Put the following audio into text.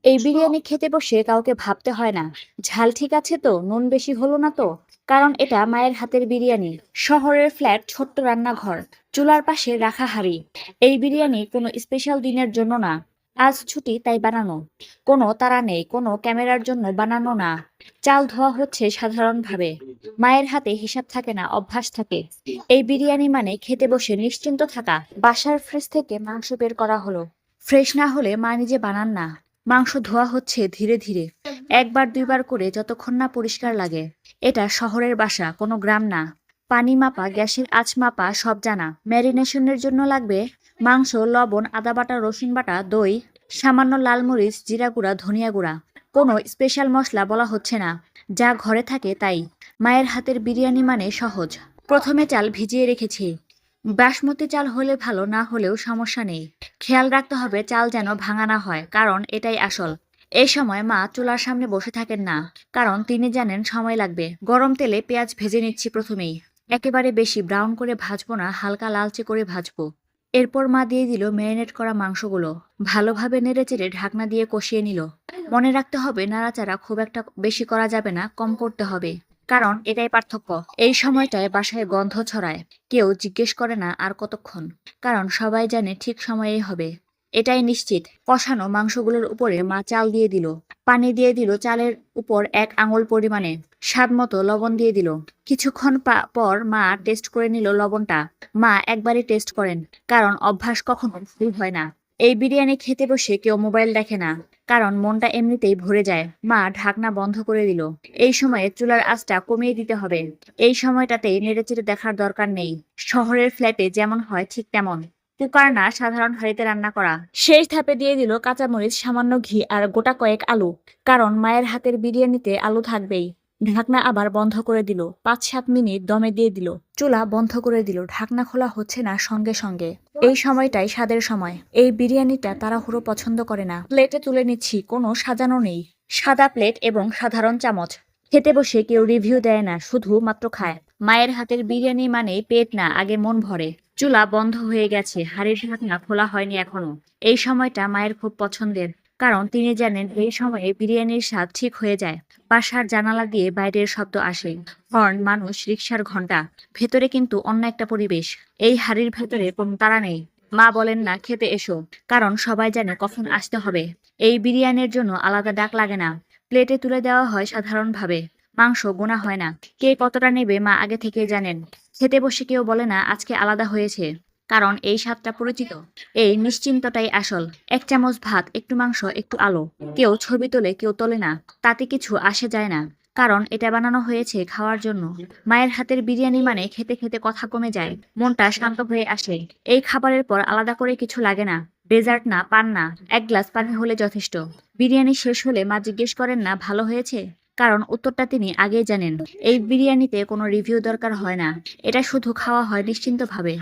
এই বিরিয়ানি খেতে বসে কাউকে ভাবতে হয় না ঝাল ঠিক আছে তো, নুন বেশি হলো না তো। কারণ এটা মায়ের হাতের বিরিয়ানি। শহরের ফ্ল্যাট, ছোট্ট রান্নাঘর, চুলার পাশে রাখা হাঁড়ি। এই বিরিয়ানি কোনো স্পেশাল দিনের জন্য না, আজ ছুটি তাই বানানো। কোনো তাড়া নেই, কোনো ক্যামেরার জন্য বানানো না। চাল ধোয়া হচ্ছে সাধারণভাবে। মায়ের হাতে হিসাব থাকে না, অভ্যাস থাকে। এই বিরিয়ানি মানে খেতে বসে নিশ্চিন্ত থাকা। বাসার ফ্রিজ থেকে মাংস বের করা হলো, ফ্রেশ না হলে মা নিজে বানান না। মাংস ধোয়া হচ্ছে ধীরে ধীরে, একবার দুইবার করে, যতক্ষণ না পরিষ্কার লাগে। এটা শহরের বাসা, কোনো গ্রাম না। পানি মাপা, গ্যাসের আঁচ মাপা, সব জানা। ম্যারিনেশনের জন্য লাগবে মাংস, লবণ, আদা বাটা, রসুন বাটা, দই, সামান্য লাল মরিচ, জিরা গুঁড়া, ধনিয়া গুঁড়া। কোনো স্পেশাল মশলা বলা হচ্ছে না, যা ঘরে থাকে তাই। মায়ের হাতের বিরিয়ানি মানে সহজ। প্রথমে চাল ভিজিয়ে রেখেছি। বাসমতি চাল হলে ভালো, না হলেও সমস্যা নেই। খেয়াল রাখতে হবে চাল যেন ভাঙা না হয়, কারণ এটাই আসল। এই সময় মা চুলার সামনে বসে থাকেন না, কারণ তিনি জানেন সময় লাগবে। গরম তেলে পেঁয়াজ ভেজে নিচ্ছি প্রথমেই। একেবারে বেশি ব্রাউন করে ভাজবো না, হালকা লালচে করে ভাজবো। এরপর মা দিয়ে দিল ম্যারিনেট করা মাংসগুলো। ভালোভাবে নেড়েচেড়ে ঢাকনা দিয়ে কষিয়ে নিল। মনে রাখতে হবে নাড়াচাড়া খুব একটা বেশি করা যাবে না, কম করতে হবে। কারণ এটাই পার্থক্য। এই সময়টায় বাসায় গন্ধ ছড়ায়। কেউ জিজ্ঞেস করে না আর কতক্ষণ, কারণ সবাই জানে ঠিক সময়েই হবে। এটাই নিশ্চিত। কষানো মাংসগুলোর উপরে মা চাল দিয়ে দিল। পানি দিয়ে দিল চালের উপর 1 আঙুল পরিমাণে। স্বাদ মতো লবণ দিয়ে দিল। কিছুক্ষণ পর মা টেস্ট করে নিল লবণটা। মা একবারই টেস্ট করেন, কারণ অভ্যাস কখনো ভুল হয় না। এই বিরিয়ানি খেতে বসে কেউ মোবাইল দেখে না, কারণ মনটা এমনিতেই ভরে যায়। মা ঢাকনা বন্ধ করে দিল। এই সময়ে চুলার আঁচটা কমিয়ে দিতে হবে। এই সময়টাতেই নেড়েচেড়ে দেখার দরকার নেই। শহরের ফ্ল্যাটে যেমন হয় ঠিক তেমন। কুকার না, সাধারণ হাঁড়িতে রান্না করা। শেষ ধাপে দিয়ে দিল কাঁচামরিচ, সামান্য ঘি আর গোটা কয়েক আলু। কারণ মায়ের হাতের বিরিয়ানিতে আলু থাকবেই। ঢাকনা আবার বন্ধ করে দিল। 5-7 মিনিট দমে দিয়ে দিল। চুলা বন্ধ করে দিল। ঢাকনা খোলা হচ্ছে না সঙ্গে সঙ্গে। এই সময়টাই স্বাদের সময়। এই বিরিয়ানিটা তাড়াহুড়ো পছন্দ করে না। প্লেটে তুলে নিচ্ছি, কোনো সাজানো নেই। সাদা প্লেট এবং সাধারণ চামচ। খেতে বসে কেউ রিভিউ দেয় না, শুধু মাত্র খায়। মায়ের হাতের বিরিয়ানি মানে পেট না, আগে মন ভরে। চুলা বন্ধ হয়ে গেছে, হাঁড়ির ঢাকনা খোলা হয়নি এখনো। এই সময়টা মায়ের খুব পছন্দের, কারণ তিনি জানেন এই সময়ে বিরিয়ানির স্বাদ ঠিক হয়ে যায়। বাসার জানালা দিয়ে বাইরের শব্দ আসে, হর্ন, মানুষ, রিকশার ঘন্টা। ভেতরে কিন্তু অন্য একটা পরিবেশ। এই হাড়ির ভেতরে কোনো তাড়া নেই। মা বলেন না খেতে এসো, কারণ সবাই জানে কখন আসতে হবে। এই বিরিয়ানির জন্য আলাদা ডাক লাগে না। প্লেটে তুলে দেওয়া হয় সাধারণভাবে। মাংস গোনা হয় না। কে কতটা নেবে মা আগে থেকেই জানেন। খেতে বসে কেউ বলে না আজকে আলাদা হয়েছে, কারণ এই স্বাদটা পরিচিত। এই নিশ্চিন্তটাই আসল। 1 চামচ ভাত, একটু মাংস, একটু আলো। কেউ ছবি তোলে, কেউ তোলে না। তাতে কিছু আসে যায় না, কারণ এটা বানানো হয়েছে খাওয়ার জন্য। মায়ের হাতের বিরিয়ানি মানে খেতে খেতে কথা কমে যায়, মনটা শান্ত হয়ে আসে। এই খাবারের পর আলাদা করে কিছু লাগে না। ডেজার্ট না, পান না, 1 গ্লাস পানি হলে যথেষ্ট। বিরিয়ানি শেষ হলে মা জিজ্ঞেস করেন না ভালো হয়েছে, কারণ উত্তরটা তিনি আগেই জানেন। এই বিরিয়ানিতে কোনো রিভিউ দরকার হয় না। এটা শুধু খাওয়া হয় নিশ্চিন্তভাবে।